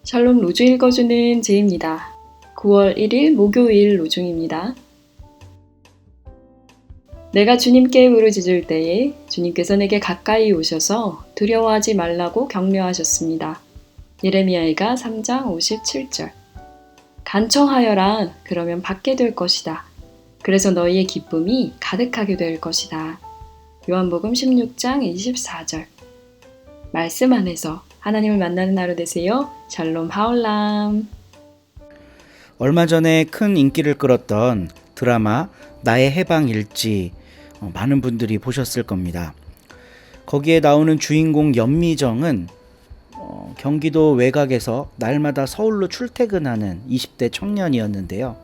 샬롬 로중 읽어주는 제입니다. 9월 1일 목요일 로중입니다. 내가 주님께 부르짖을 때에 주님께서 내게 가까이 오셔서 두려워하지 말라고 격려하셨습니다. 예레미야가 3장 57절. 간청하여라. 그러면 받게 될 것이다. 그래서 너희의 기쁨이 가득하게 될 것이다. 요한복음 16장 24절. 말씀 안에서 하나님을 만나는 하루 되세요. 샬롬 하올람. 얼마 전에 큰 인기를 끌었던 드라마 나의 해방일지 많은 분들이 보셨을 겁니다. 거기에 나오는 주인공 연미정은 경기도 외곽에서 날마다 서울로 출퇴근하는 20대 청년이었는데요.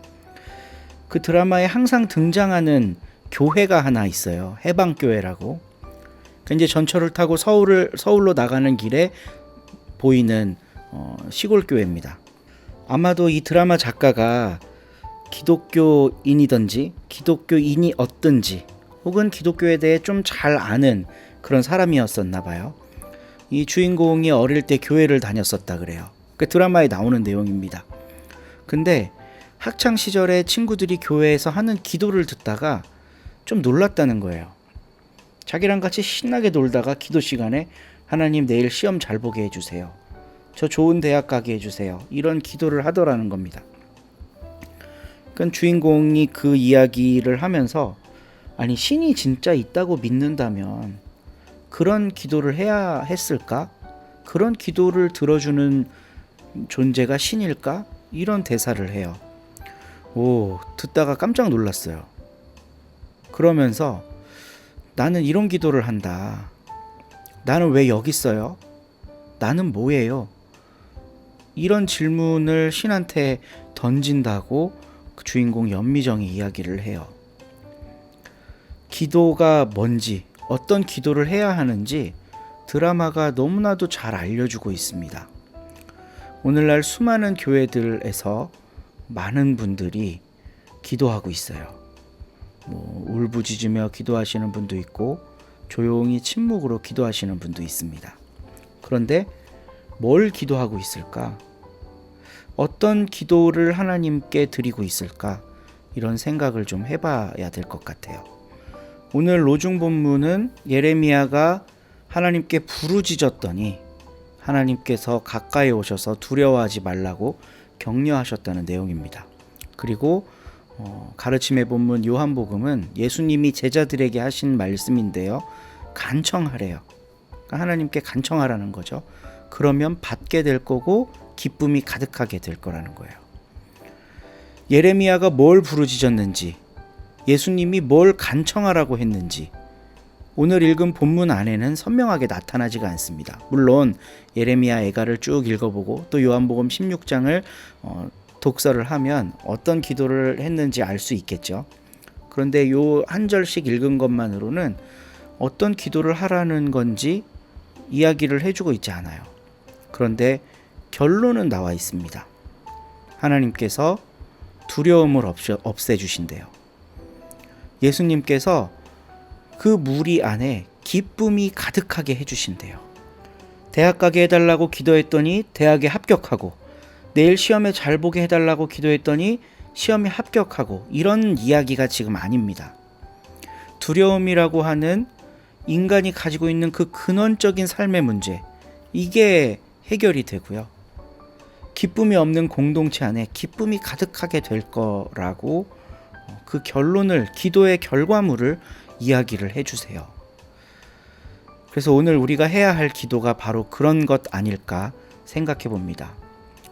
그 드라마에 항상 등장하는 교회가 하나 있어요. 해방교회라고. 이제 전철을 타고 서울로 나가는 길에 보이는 시골 교회입니다. 아마도 이 드라마 작가가 기독교인이든지 기독교인이 어떤지 혹은 기독교에 대해 좀 잘 아는 그런 사람이었었나 봐요. 이 주인공이 어릴 때 교회를 다녔었다 그래요. 그 드라마에 나오는 내용입니다. 근데 학창 시절에 친구들이 교회에서 하는 기도를 듣다가 좀 놀랐다는 거예요. 자기랑 같이 신나게 놀다가 기도 시간에 하나님 내일 시험 잘 보게 해주세요. 저 좋은 대학 가게 해주세요. 이런 기도를 하더라는 겁니다. 그러니까 주인공이 그 이야기를 하면서 아니 신이 진짜 있다고 믿는다면 그런 기도를 해야 했을까? 그런 기도를 들어주는 존재가 신일까? 이런 대사를 해요. 듣다가 깜짝 놀랐어요. 그러면서 나는 이런 기도를 한다. 나는 왜 여기 있어요? 나는 뭐예요? 이런 질문을 신한테 던진다고 그 주인공 연미정이 이야기를 해요. 기도가 뭔지, 어떤 기도를 해야 하는지 드라마가 너무나도 잘 알려주고 있습니다. 오늘날 수많은 교회들에서 많은 분들이 기도하고 있어요. 울부짖으며 기도하시는 분도 있고 조용히 침묵으로 기도하시는 분도 있습니다. 그런데 뭘 기도하고 있을까? 어떤 기도를 하나님께 드리고 있을까? 이런 생각을 좀 해봐야 될 것 같아요. 오늘 로중 본문은 예레미야가 하나님께 부르짖었더니 하나님께서 가까이 오셔서 두려워하지 말라고 격려하셨다는 내용입니다. 그리고 가르침의 본문 요한복음은 예수님이 제자들에게 하신 말씀인데요. 간청하래요. 그러니까 하나님께 간청하라는 거죠. 그러면 받게 될 거고 기쁨이 가득하게 될 거라는 거예요. 예레미야가 뭘 부르짖었는지, 예수님이 뭘 간청하라고 했는지 오늘 읽은 본문 안에는 선명하게 나타나지가 않습니다. 물론 예레미야 애가를 쭉 읽어보고 또 요한복음 16장을 독서를 하면 어떤 기도를 했는지 알 수 있겠죠. 그런데 요 한 절씩 읽은 것만으로는 어떤 기도를 하라는 건지 이야기를 해주고 있지 않아요. 그런데 결론은 나와 있습니다. 하나님께서 두려움을 없애주신대요. 예수님께서 그 무리 안에 기쁨이 가득하게 해주신대요. 대학 가게 해달라고 기도했더니 대학에 합격하고 내일 시험에 잘 보게 해달라고 기도했더니 시험에 합격하고 이런 이야기가 지금 아닙니다. 두려움이라고 하는 인간이 가지고 있는 그 근원적인 삶의 문제, 이게 해결이 되고요. 기쁨이 없는 공동체 안에 기쁨이 가득하게 될 거라고 그 결론을, 기도의 결과물을 이야기를 해주세요. 그래서 오늘 우리가 해야 할 기도가 바로 그런 것 아닐까 생각해 봅니다.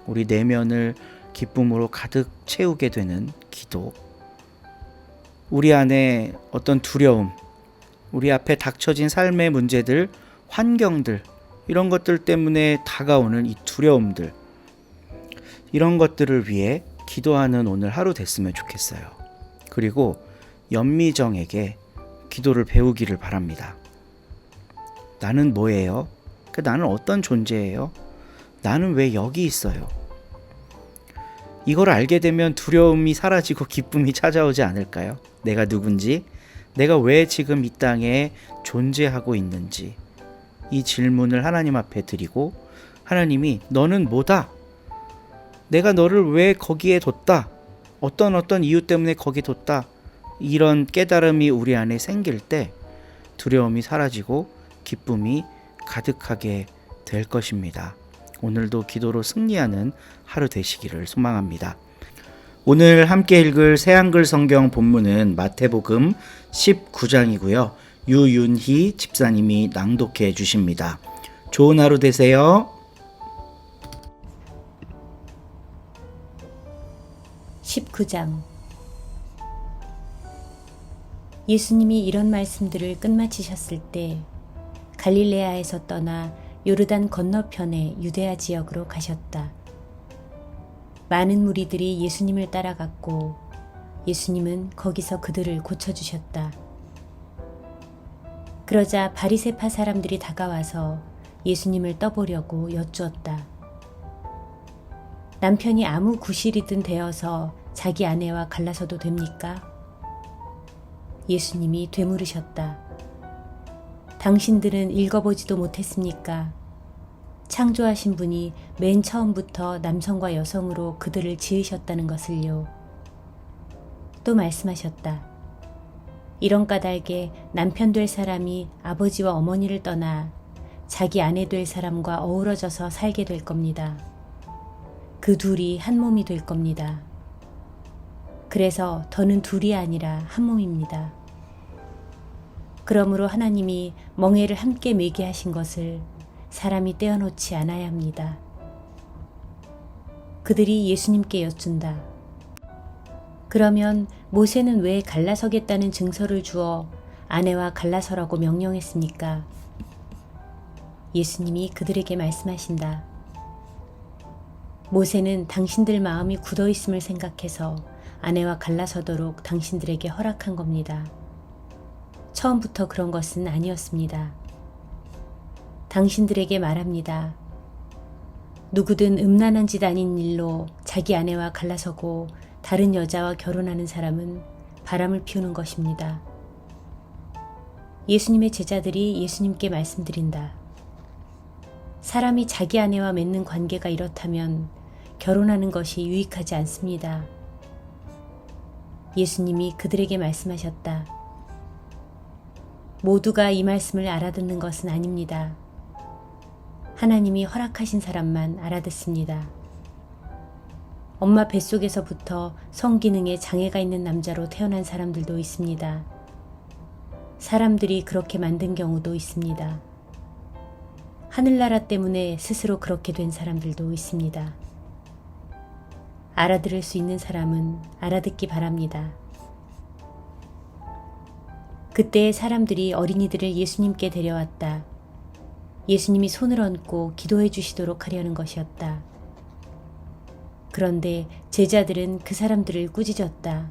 우리 내면을 기쁨으로 가득 채우게 되는 기도, 우리 안에 어떤 두려움, 우리 앞에 닥쳐진 삶의 문제들, 환경들, 이런 것들 때문에 다가오는 이 두려움들, 이런 것들을 위해 기도하는 오늘 하루 됐으면 좋겠어요. 그리고 연미정에게 기도를 배우기를 바랍니다. 나는 뭐예요? 나는 어떤 존재예요? 나는 왜 여기 있어요? 이걸 알게 되면 두려움이 사라지고 기쁨이 찾아오지 않을까요? 내가 누군지, 내가 왜 지금 이 땅에 존재하고 있는지 이 질문을 하나님 앞에 드리고 하나님이 너는 뭐다? 내가 너를 왜 거기에 뒀다. 어떤 이유 때문에 거기 뒀다. 이런 깨달음이 우리 안에 생길 때 두려움이 사라지고 기쁨이 가득하게 될 것입니다. 오늘도 기도로 승리하는 하루 되시기를 소망합니다. 오늘 함께 읽을 새한글 성경 본문은 마태복음 19장이고요. 유윤희 집사님이 낭독해 주십니다. 좋은 하루 되세요. 19장. 예수님이 이런 말씀들을 끝마치셨을 때 갈릴레아에서 떠나 요르단 건너편의 유데아 지역으로 가셨다. 많은 무리들이 예수님을 따라갔고 예수님은 거기서 그들을 고쳐주셨다. 그러자 바리새파 사람들이 다가와서 예수님을 떠보려고 여쭈었다. 남편이 아무 구실이든 되어서 자기 아내와 갈라서도 됩니까? 예수님이 되물으셨다. 당신들은 읽어보지도 못했습니까? 창조하신 분이 맨 처음부터 남성과 여성으로 그들을 지으셨다는 것을요. 또 말씀하셨다. 이런 까닭에 남편 될 사람이 아버지와 어머니를 떠나 자기 아내 될 사람과 어우러져서 살게 될 겁니다. 그 둘이 한 몸이 될 겁니다. 그래서 더는 둘이 아니라 한 몸입니다. 그러므로 하나님이 멍에를 함께 매게 하신 것을 사람이 떼어놓지 않아야 합니다. 그들이 예수님께 여쭌다. 그러면 모세는 왜 갈라서겠다는 증서를 주어 아내와 갈라서라고 명령했습니까? 예수님이 그들에게 말씀하신다. 모세는 당신들 마음이 굳어 있음을 생각해서 아내와 갈라서도록 당신들에게 허락한 겁니다. 처음부터 그런 것은 아니었습니다. 당신들에게 말합니다. 누구든 음란한 짓 아닌 일로 자기 아내와 갈라서고 다른 여자와 결혼하는 사람은 바람을 피우는 것입니다. 예수님의 제자들이 예수님께 말씀드린다. 사람이 자기 아내와 맺는 관계가 이렇다면 결혼하는 것이 유익하지 않습니다. 예수님이 그들에게 말씀하셨다. 모두가 이 말씀을 알아듣는 것은 아닙니다. 하나님이 허락하신 사람만 알아듣습니다. 엄마 뱃속에서부터 성기능에 장애가 있는 남자로 태어난 사람들도 있습니다. 사람들이 그렇게 만든 경우도 있습니다. 하늘나라 때문에 스스로 그렇게 된 사람들도 있습니다. 알아들을 수 있는 사람은 알아듣기 바랍니다. 그때 사람들이 어린이들을 예수님께 데려왔다. 예수님이 손을 얹고 기도해 주시도록 하려는 것이었다. 그런데 제자들은 그 사람들을 꾸짖었다.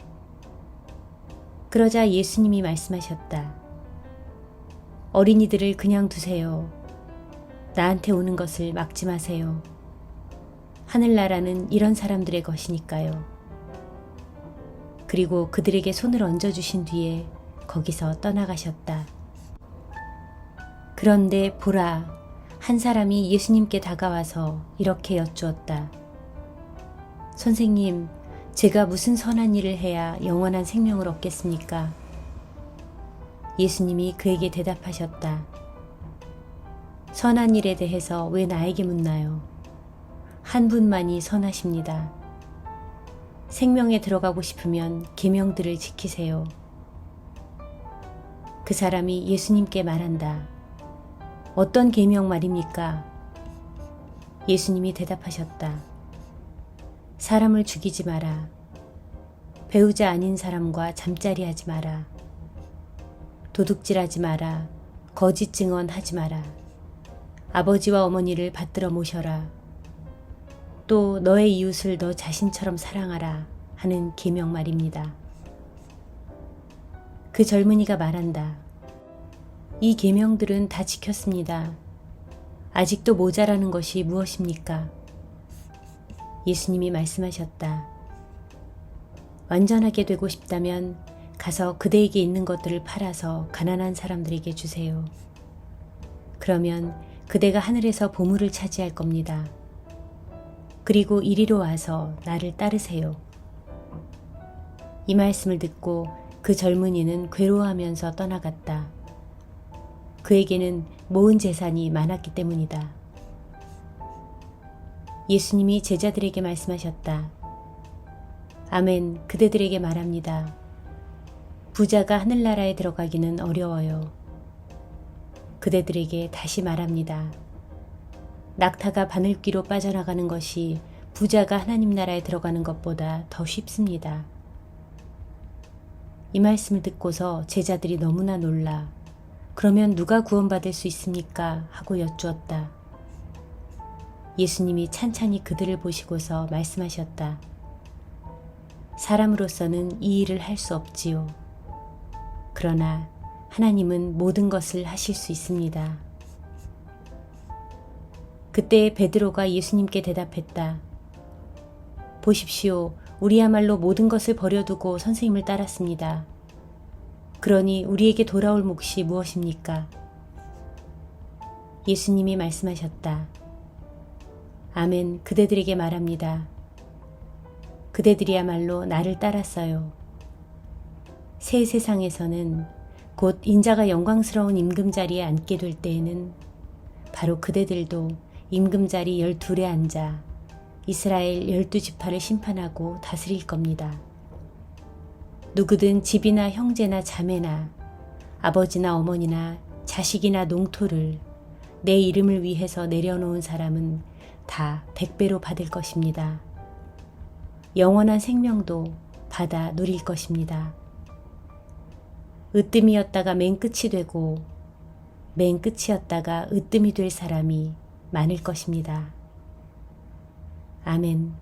그러자 예수님이 말씀하셨다. 어린이들을 그냥 두세요. 나한테 오는 것을 막지 마세요. 하늘나라는 이런 사람들의 것이니까요. 그리고 그들에게 손을 얹어주신 뒤에 거기서 떠나가셨다. 그런데 보라, 한 사람이 예수님께 다가와서 이렇게 여쭈었다. 선생님, 제가 무슨 선한 일을 해야 영원한 생명을 얻겠습니까? 예수님이 그에게 대답하셨다. 선한 일에 대해서 왜 나에게 묻나요? 한 분만이 선하십니다. 생명에 들어가고 싶으면 계명들을 지키세요. 그 사람이 예수님께 말한다. 어떤 계명 말입니까? 예수님이 대답하셨다. 사람을 죽이지 마라. 배우자 아닌 사람과 잠자리하지 마라. 도둑질하지 마라. 거짓 증언하지 마라. 아버지와 어머니를 받들어 모셔라. 또 너의 이웃을 너 자신처럼 사랑하라 하는 계명 말입니다. 그 젊은이가 말한다. 이 계명들은 다 지켰습니다. 아직도 모자라는 것이 무엇입니까? 예수님이 말씀하셨다. 완전하게 되고 싶다면 가서 그대에게 있는 것들을 팔아서 가난한 사람들에게 주세요. 그러면 그대가 하늘에서 보물을 차지할 겁니다. 그리고 이리로 와서 나를 따르세요. 이 말씀을 듣고 그 젊은이는 괴로워하면서 떠나갔다. 그에게는 모은 재산이 많았기 때문이다. 예수님이 제자들에게 말씀하셨다. 아멘, 그대들에게 말합니다. 부자가 하늘나라에 들어가기는 어려워요. 그대들에게 다시 말합니다. 낙타가 바늘귀로 빠져나가는 것이 부자가 하나님 나라에 들어가는 것보다 더 쉽습니다. 이 말씀을 듣고서 제자들이 너무나 놀라 그러면 누가 구원받을 수 있습니까? 하고 여쭈었다. 예수님이 찬찬히 그들을 보시고서 말씀하셨다. 사람으로서는 이 일을 할 수 없지요. 그러나 하나님은 모든 것을 하실 수 있습니다. 그때 베드로가 예수님께 대답했다. 보십시오. 우리야말로 모든 것을 버려두고 선생님을 따랐습니다. 그러니 우리에게 돌아올 몫이 무엇입니까? 예수님이 말씀하셨다. 아멘, 그대들에게 말합니다. 그대들이야말로 나를 따랐어요. 새 세상에서는 곧 인자가 영광스러운 임금자리에 앉게 될 때에는 바로 그대들도 임금자리 12에 앉아 이스라엘 12지파를 심판하고 다스릴 겁니다. 누구든 집이나 형제나 자매나 아버지나 어머니나 자식이나 농토를 내 이름을 위해서 내려놓은 사람은 다 100배로 받을 것입니다. 영원한 생명도 받아 누릴 것입니다. 으뜸이었다가 맨 끝이 되고 맨 끝이었다가 으뜸이 될 사람이 많을 것입니다. 아멘.